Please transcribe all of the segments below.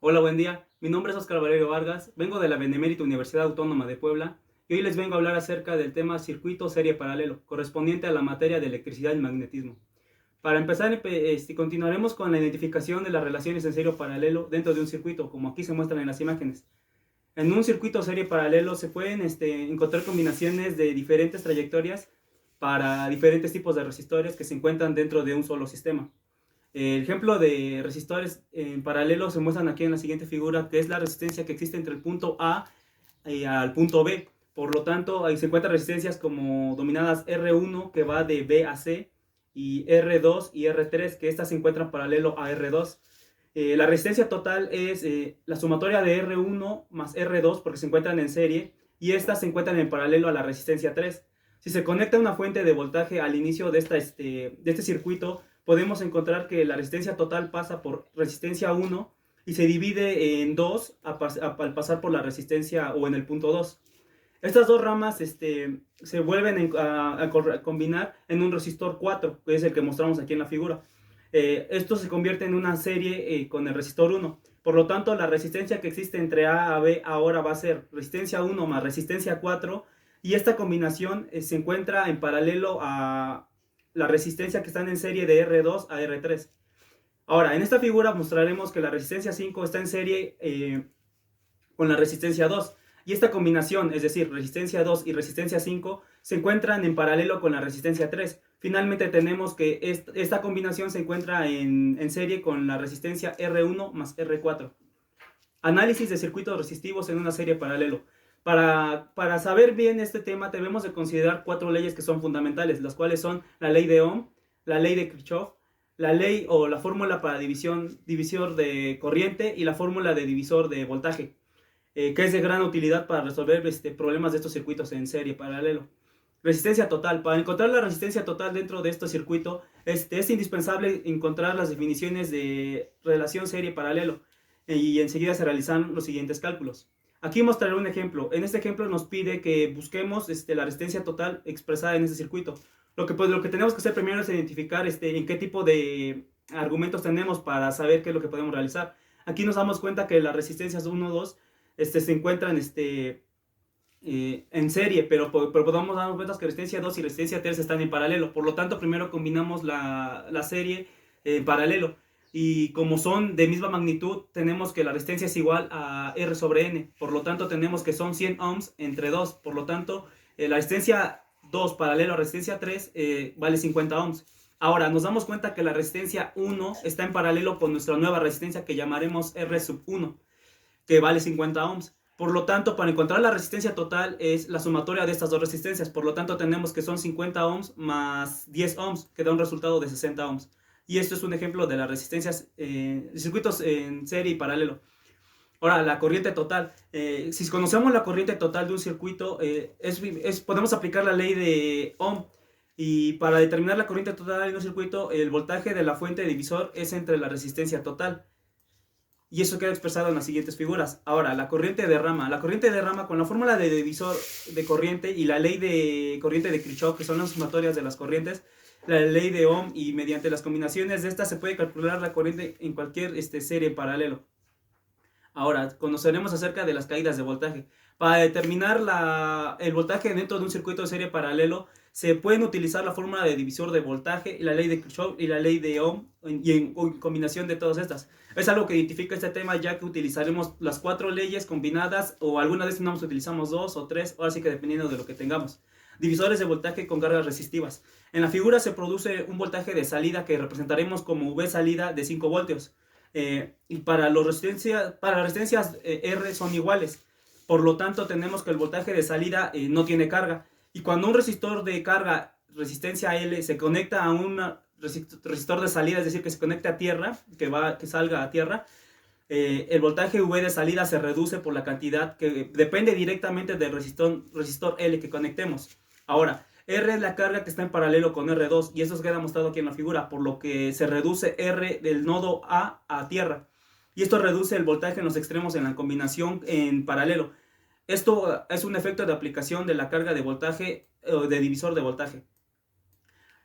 Hola, buen día. Mi nombre es Oscar Valerio Vargas, vengo de la Benemérita Universidad Autónoma de Puebla y hoy les vengo a hablar acerca del tema circuito serie paralelo, correspondiente a la materia de electricidad y magnetismo. Para empezar, continuaremos con la identificación de las relaciones en serie paralelo dentro de un circuito, como aquí se muestran en las imágenes. En un circuito serie paralelo se pueden encontrar combinaciones de diferentes trayectorias para diferentes tipos de resistores que se encuentran dentro de un solo sistema. El ejemplo de resistores en paralelo se muestran aquí en la siguiente figura, que es la resistencia que existe entre el punto A y al punto B. Por lo tanto, ahí se encuentran resistencias como dominadas R1, que va de B a C, y R2 y R3, que estas se encuentran paralelo a R2. La resistencia total es la sumatoria de R1 más R2, porque se encuentran en serie, y estas se encuentran en paralelo a la resistencia 3. Si se conecta una fuente de voltaje al inicio de este circuito, podemos encontrar que la resistencia total pasa por resistencia 1 y se divide en 2 al pasar por la resistencia o en el punto 2. Estas dos ramas se vuelven a combinar en un resistor 4, que es el que mostramos aquí en la figura. Esto se convierte en una serie con el resistor 1. Por lo tanto, la resistencia que existe entre A a B ahora va a ser resistencia 1 más resistencia 4. Y esta combinación se encuentra en paralelo a la resistencia que están en serie de R2 a R3. Ahora, en esta figura mostraremos que la resistencia 5 está en serie con la resistencia 2. Y esta combinación, es decir, resistencia 2 y resistencia 5, se encuentran en paralelo con la resistencia 3. Finalmente tenemos que esta combinación se encuentra en serie con la resistencia R1 más R4. Análisis de circuitos resistivos en una serie paralelo. Para saber bien este tema debemos de considerar cuatro leyes que son fundamentales, las cuales son la ley de Ohm, la ley de Kirchhoff, la ley o la fórmula para divisor de corriente y la fórmula de divisor de voltaje, que es de gran utilidad para resolver problemas de estos circuitos en serie paralelo. Resistencia total. Para encontrar la resistencia total dentro de este circuito, es indispensable encontrar las definiciones de relación serie paralelo y enseguida se realizan los siguientes cálculos. Aquí mostraré un ejemplo. En este ejemplo nos pide que busquemos la resistencia total expresada en este circuito. Lo que tenemos que hacer primero es identificar en qué tipo de argumentos tenemos para saber qué es lo que podemos realizar. Aquí nos damos cuenta que las resistencias 1, 2 se encuentran en serie, pero podemos darnos cuenta que resistencia 2 y resistencia 3 están en paralelo. Por lo tanto, primero combinamos la serie en paralelo. Y como son de misma magnitud, tenemos que la resistencia es igual a R sobre N. Por lo tanto, tenemos que son 100 ohms entre 2. Por lo tanto, la resistencia 2 paralelo a resistencia 3 vale 50 ohms. Ahora, nos damos cuenta que la resistencia 1 está en paralelo con nuestra nueva resistencia que llamaremos R sub 1, que vale 50 ohms. Por lo tanto, para encontrar la resistencia total es la sumatoria de estas dos resistencias. Por lo tanto, tenemos que son 50 ohms más 10 ohms, que da un resultado de 60 ohms. Y esto es un ejemplo de las resistencias, circuitos en serie y paralelo. Ahora, la corriente total. Si conocemos la corriente total de un circuito, podemos aplicar la ley de Ohm. Y para determinar la corriente total de un circuito, el voltaje de la fuente divisor es entre la resistencia total. Y eso queda expresado en las siguientes figuras. Ahora, la corriente de rama. La corriente de rama con la fórmula de divisor de corriente y la ley de corriente de Kirchhoff, que son las sumatorias de las corrientes, la ley de Ohm, y mediante las combinaciones de estas se puede calcular la corriente en cualquier serie paralelo. Ahora, conoceremos acerca de las caídas de voltaje. Para determinar el voltaje dentro de un circuito de serie paralelo, se pueden utilizar la fórmula de divisor de voltaje, la ley de Kirchhoff y la ley de Ohm, y en combinación de todas estas. Es algo que identifica este tema, ya que utilizaremos las cuatro leyes combinadas, o alguna vez no utilizamos dos o tres, ahora sí que dependiendo de lo que tengamos. Divisores de voltaje con cargas resistivas. En la figura se produce un voltaje de salida que representaremos como V salida de 5 voltios. Y para las resistencias R son iguales. Por lo tanto, tenemos que el voltaje de salida no tiene carga. Y cuando un resistor de carga, resistencia L, se conecta a un resistor de salida, es decir, que se conecta a tierra, que salga a tierra, el voltaje V de salida se reduce por la cantidad que depende directamente del resistor L que conectemos. Ahora, R es la carga que está en paralelo con R2 y eso queda mostrado aquí en la figura, por lo que se reduce R del nodo a tierra. Y esto reduce el voltaje en los extremos en la combinación en paralelo. Esto es un efecto de aplicación de la carga de voltaje, de divisor de voltaje.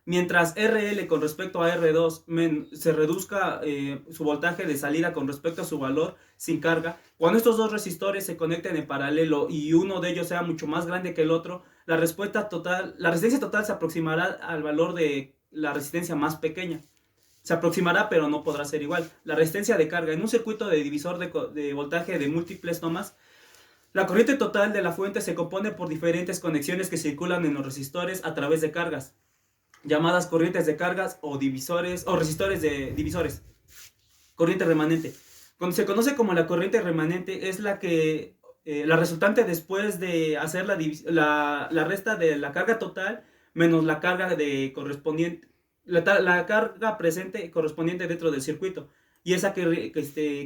Mientras RL con respecto a R2 se reduzca su voltaje de salida con respecto a su valor sin carga, cuando estos dos resistores se conecten en paralelo y uno de ellos sea mucho más grande que el otro, la resistencia total se aproximará al valor de la resistencia más pequeña. Se aproximará, pero no podrá ser igual. La resistencia de carga en un circuito de divisor de voltaje de múltiples tomas, la corriente total de la fuente se compone por diferentes conexiones que circulan en los resistores a través de cargas, llamadas corrientes de cargas o divisores o resistores de divisores. Corriente remanente. Cuando se conoce como la corriente remanente es la resultante después de hacer la resta de la carga total menos la carga correspondiente, la carga presente correspondiente dentro del circuito. Y esa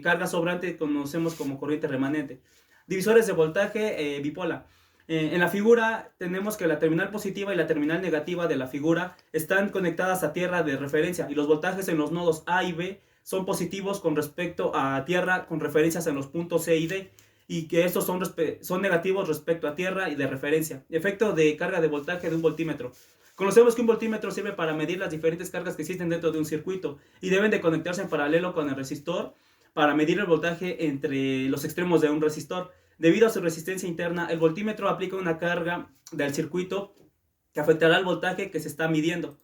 carga sobrante conocemos como corriente remanente. Divisores de voltaje bipolar. En la figura tenemos que la terminal positiva y la terminal negativa de la figura están conectadas a tierra de referencia y los voltajes en los nodos A y B son positivos con respecto a tierra con referencias en los puntos C y D, y que estos son negativos respecto a tierra y de referencia. Efecto de carga de voltaje de un voltímetro. Conocemos que un voltímetro sirve para medir las diferentes cargas que existen dentro de un circuito y deben de conectarse en paralelo con el resistor para medir el voltaje entre los extremos de un resistor. Debido a su resistencia interna, el voltímetro aplica una carga del circuito que afectará el voltaje que se está midiendo.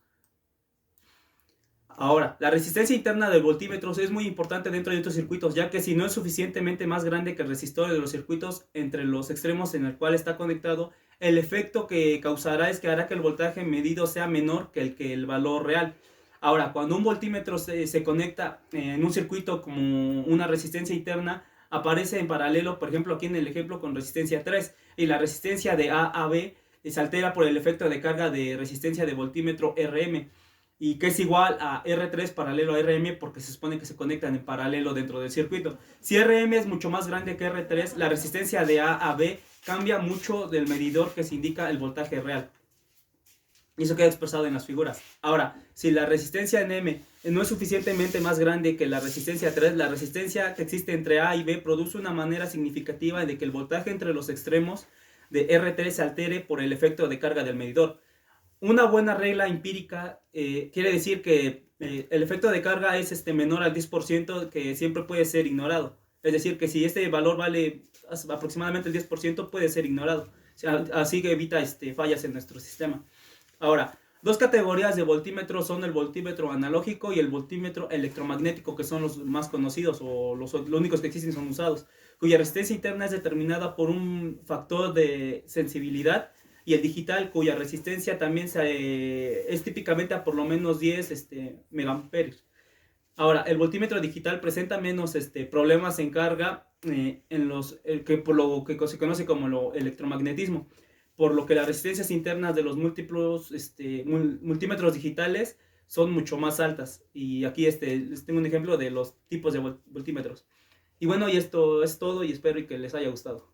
Ahora, la resistencia interna del voltímetro es muy importante dentro de estos circuitos, ya que si no es suficientemente más grande que el resistor de los circuitos entre los extremos en el cual está conectado, el efecto que causará es que hará que el voltaje medido sea menor que el valor real. Ahora, cuando un voltímetro se conecta en un circuito como una resistencia interna, aparece en paralelo, por ejemplo aquí en el ejemplo con resistencia 3, y la resistencia de A a B se altera por el efecto de carga de resistencia de voltímetro RM, y que es igual a R3 paralelo a RM porque se supone que se conectan en paralelo dentro del circuito. Si RM es mucho más grande que R3, la resistencia de A a B cambia mucho del medidor que se indica el voltaje real. Y eso queda expresado en las figuras. Ahora, si la resistencia en M no es suficientemente más grande que la resistencia 3, la resistencia que existe entre A y B produce una manera significativa de que el voltaje entre los extremos de R3 se altere por el efecto de carga del medidor. Una buena regla empírica quiere decir que el efecto de carga es menor al 10%, que siempre puede ser ignorado. Es decir, que si este valor vale aproximadamente el 10%, puede ser ignorado. O sea, así que evita fallas en nuestro sistema. Ahora, dos categorías de voltímetros son el voltímetro analógico y el voltímetro electromagnético, que son los más conocidos o los únicos que existen y son usados, cuya resistencia interna es determinada por un factor de sensibilidad, y el digital, cuya resistencia también es típicamente a por lo menos 10 megaamperes. Ahora, el voltímetro digital presenta menos problemas en carga por lo que se conoce como lo electromagnetismo, por lo que las resistencias internas de los multímetros digitales son mucho más altas. Y aquí les tengo un ejemplo de los tipos de voltímetros. Y bueno, y esto es todo y espero que les haya gustado.